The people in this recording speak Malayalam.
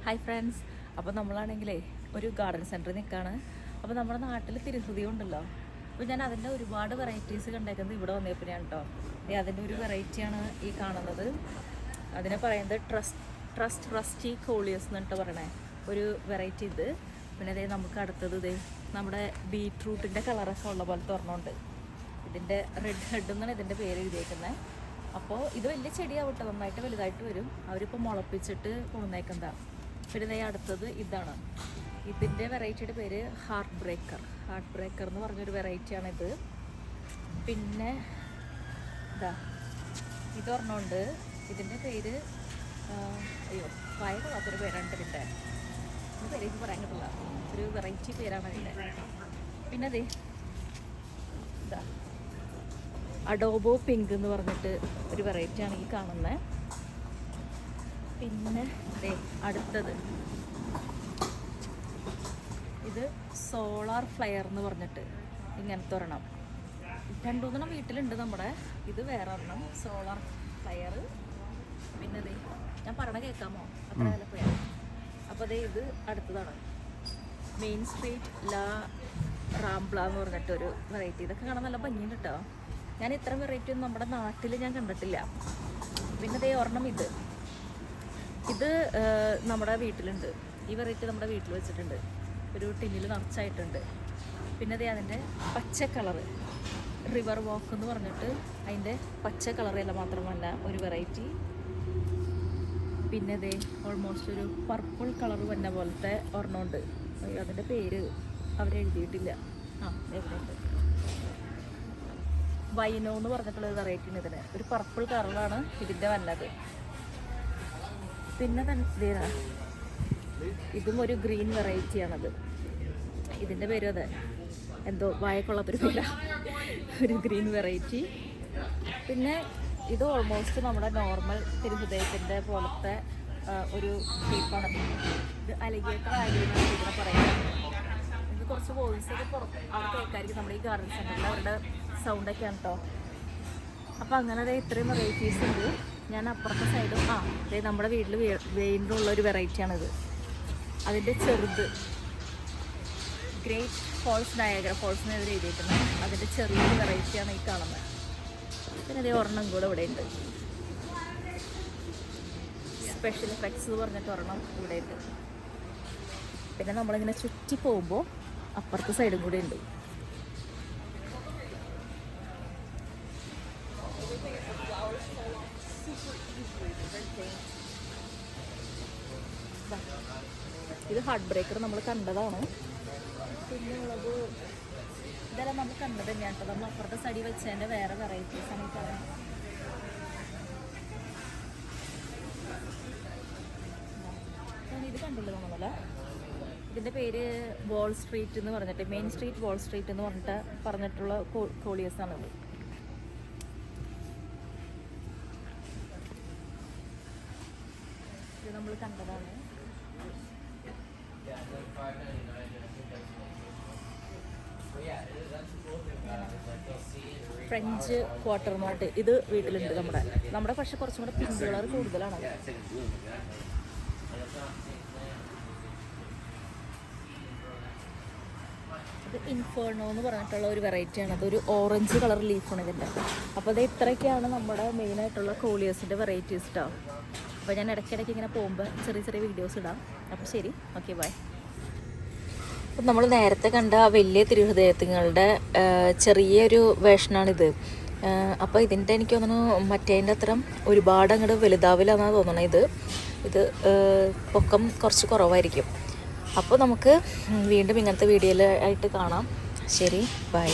ഹായ് ഫ്രണ്ട്സ്, അപ്പോൾ നമ്മളാണെങ്കിലേ ഒരു ഗാർഡൻ സെൻറ്ററിൽ നിൽക്കുകയാണ്. അപ്പോൾ നമ്മുടെ നാട്ടിൽ തിരുഹൃദയം ഉണ്ടല്ലോ, അപ്പോൾ ഞാൻ അതിൻ്റെ ഒരുപാട് വെറൈറ്റീസ് കണ്ടേക്കുന്നത് ഇവിടെ വന്നപ്പോഴാണ് കേട്ടോ. അതിൻ്റെ ഒരു വെറൈറ്റിയാണ് ഈ കാണുന്നത്. അതിനെ പറയുന്നത് ട്രസ്റ്റ് റസ്റ്റി കോളിയസ് എന്നിട്ട് പറയണേ ഒരു വെറൈറ്റി ഇത്. പിന്നെ അതേ നമുക്ക് അടുത്തത് ഇതേ നമ്മുടെ ബീറ്റ്റൂട്ടിൻ്റെ കളറൊക്കെ ഉള്ള പോലത്തെ ഒരെണ്ണമുണ്ട്. ഇതിൻ്റെ റെഡ് ഹെഡ് എന്നാണ് ഇതിൻ്റെ പേര് എഴുതിയേക്കുന്നത്. അപ്പോൾ ഇത് വലിയ ചെടിയാവട്ടെ, നന്നായിട്ട് വലുതായിട്ട് വരും. അവരിപ്പോൾ മുളപ്പിച്ചിട്ട് കൊണ്ടുവന്നേക്കുന്നതാണ്. പിന്നെ ഇതേ അടുത്തത് ഇതാണ്. ഇതിൻ്റെ വെറൈറ്റിയുടെ പേര് ഹാർട്ട് ബ്രേക്കർ എന്ന് പറഞ്ഞൊരു വെറൈറ്റിയാണിത്. പിന്നെ ഇതാ ഇതൊരെണ്ണമുണ്ട്. ഇതിൻ്റെ പേര് വായകൊള്ളാത്തൊരു പേരാണ് ഇതിൻ്റെ. ഇത് പേരേക്ക് പറയാൻ കിട്ടില്ല, ഒരു വെറൈറ്റി പേരാണ് അതിൻ്റെ. പിന്നെ അതെ ഇതാ അഡോബോ പിങ്ക് എന്ന് പറഞ്ഞിട്ട് ഒരു വെറൈറ്റിയാണ് ഈ കാണുന്നത്. പിന്നെ ദേ അടുത്തത് ഇത് സോളാർ ഫ്ലയർ എന്ന് പറഞ്ഞിട്ട് ഇങ്ങനത്തെ ഒരെണ്ണം. രണ്ടുമൂന്നെണ്ണം വീട്ടിലുണ്ട് നമ്മുടെ. ഇത് വേറെ ഒരെണ്ണം സോളാർ ഫ്ലയർ. പിന്നെ ദേ ഞാൻ പറയണ കേൾക്കാമോ? അത്ര വിലപ്പോയാണ്. അപ്പോൾ അതേ ഇത് അടുത്തതാണ് മെയിൻ സ്ട്രീറ്റ് ലാ റാംബ്ല എന്ന് പറഞ്ഞിട്ടൊരു വെറൈറ്റി. ഇതൊക്കെ കാണാൻ നല്ല ഭംഗിയുണ്ട് കേട്ടോ. ഞാൻ ഇത്രയും വെറൈറ്റി ഒന്നും നമ്മുടെ നാട്ടിൽ ഞാൻ കണ്ടിട്ടില്ല. പിന്നെ ദേ ഒരെണ്ണം ഇത് നമ്മുടെ വീട്ടിലുണ്ട്. ഈ വെറൈറ്റി നമ്മുടെ വീട്ടിൽ വെച്ചിട്ടുണ്ട്, ഒരു ടിന്നിൽ നിറച്ചായിട്ടുണ്ട്. പിന്നെ ദേ അതിൻ്റെ പച്ച കളറ് റിവർ വാക്ക് എന്ന് പറഞ്ഞിട്ട് അതിൻ്റെ പച്ച കളറല്ല മാത്രമല്ല ഒരു വെറൈറ്റി. പിന്നെ ദേ ഓൾമോസ്റ്റ് ഒരു പർപ്പിൾ കളർ വന്ന പോലത്തെ ഒരെണ്ണമുണ്ട്. അതിൻ്റെ പേര് അവരെഴുതിയിട്ടില്ല. എവിടെയുണ്ട്? വൈനോ എന്ന് പറഞ്ഞിട്ടുള്ളൊരു വെറൈറ്റി ഉണ്ട്. ഇതിന് ഒരു പർപ്പിൾ കളറാണ് ഇതിൻ്റെ വന്നത്. പിന്നെ തന്നെ ഇതും ഒരു ഗ്രീൻ വെറൈറ്റിയാണത്. ഇതിൻ്റെ പേരും അതെ എന്തോ വായക്കൊള്ളാത്തൊരു പേരാ, ഒരു ഗ്രീൻ വെറൈറ്റി. പിന്നെ ഇത് ഓൾമോസ്റ്റ് നമ്മുടെ നോർമൽ തിരുഹൃദയത്തിൻ്റെ പോലത്തെ ഒരു ഷേപ്പാണ്. ഇത് അലിഗേറ്റർ ആയിരുന്നു ഇതിനെ പറയുന്നത്. ഇത് കുറച്ച് വോയിസൊക്കെ പുറത്ത് അവർ കേൾക്കായിരിക്കും നമ്മുടെ ഈ ഗാർഡൻ സെൻ്ററിൽ, അവരുടെ സൗണ്ടൊക്കെയാണ് കേട്ടോ. അപ്പോൾ അങ്ങനെ അതെ ഇത്രയും വെറൈറ്റീസ് ഉണ്ട്. ഞാൻ അപ്പുറത്തെ സൈഡും അതെ നമ്മുടെ വീട്ടിൽ വെയിലുള്ളൊരു വെറൈറ്റിയാണിത്. അതിൻ്റെ ചെറുത് ഗ്രേറ്റ് ഫോൾസ് നയാഗ്ര ഫോൾസ് എന്ന് എഴുതിയിരിക്കുന്നത്. അതിൻ്റെ ചെറിയൊരു വെറൈറ്റിയാണ് ഈ കാണുന്നത്. പിന്നെ അതേ ഒരെണ്ണം കൂടെ ഇവിടെ ഉണ്ട്. സ്പെഷ്യൽ എഫക്ട്സ് എന്ന് പറഞ്ഞിട്ട് ഒരെണ്ണം ഇവിടെ ഉണ്ട്. പിന്നെ നമ്മളിങ്ങനെ ചുറ്റി പോകുമ്പോൾ അപ്പുറത്തെ സൈഡും കൂടെ ഉണ്ട്. ഇത് ഹാർട്ട് ബ്രേക്കർ നമ്മൾ കണ്ടതാണ്. പിന്നെ ഉള്ളത് ഇതെല്ലാം നമ്മൾ കണ്ടത് തന്നെയാണ് കേട്ടോ. നമ്മൾ അപ്പുറത്തെ സൈഡിൽ വെച്ചതിൻ്റെ വേറെ വെറൈറ്റീസ് ആണ് ഈ പറയുന്നത്. ഇത് കണ്ടില്ല നമ്മളല്ല. ഇതിൻ്റെ പേര് വാൾ സ്ട്രീറ്റ് എന്ന് പറഞ്ഞിട്ട് മെയിൻ സ്ട്രീറ്റ് വാൾ സ്ട്രീറ്റ് എന്ന് പറഞ്ഞിട്ടുള്ള കോളിയസാണിത്. ഇത് നമ്മൾ കണ്ടതാണ്. ഫ്രഞ്ച് ക്വാർട്ടർ മാർട്ട് ഇത് വീട്ടിലുണ്ട് നമ്മുടെ പക്ഷെ കുറച്ചും കൂടെ പിങ്ക് കളർ കൂടുതലാണ്. ഇത് ഇൻഫേർണോ എന്ന് പറഞ്ഞിട്ടുള്ള ഒരു വെറൈറ്റിയാണ്. അതൊരു ഓറഞ്ച് കളർ ലീഫാണ് ഇതിൻ്റെ. അപ്പോൾ അത് ഇത്രയൊക്കെയാണ് നമ്മുടെ മെയിനായിട്ടുള്ള കോളിയേഴ്സിൻ്റെ വെറൈറ്റീസ് കേട്ടോ. അപ്പോൾ ഞാൻ ഇടയ്ക്കിടയ്ക്ക് ഇങ്ങനെ പോകുമ്പോൾ ചെറിയ ചെറിയ വീഡിയോസ് ഇടാം. അപ്പോൾ ശരി, ഓക്കെ, ബൈ. അപ്പം നമ്മൾ നേരത്തെ കണ്ട വലിയ തിരുഹൃദയങ്ങളുടെ ചെറിയൊരു വേഷനാണിത്. അപ്പോൾ ഇതിൻ്റെ എനിക്ക് തോന്നുന്നു മറ്റേതിൻ്റെ അത്രയും ഒരുപാട് അങ്ങോട്ട് വലുതാവില്ലെന്നാണ് തോന്നുന്നത്. ഇത് പൊക്കം കുറച്ച് കുറവായിരിക്കും. അപ്പോൾ നമുക്ക് വീണ്ടും ഇങ്ങനത്തെ വീഡിയോയിൽ ആയിട്ട് കാണാം. ശരി, ബൈ.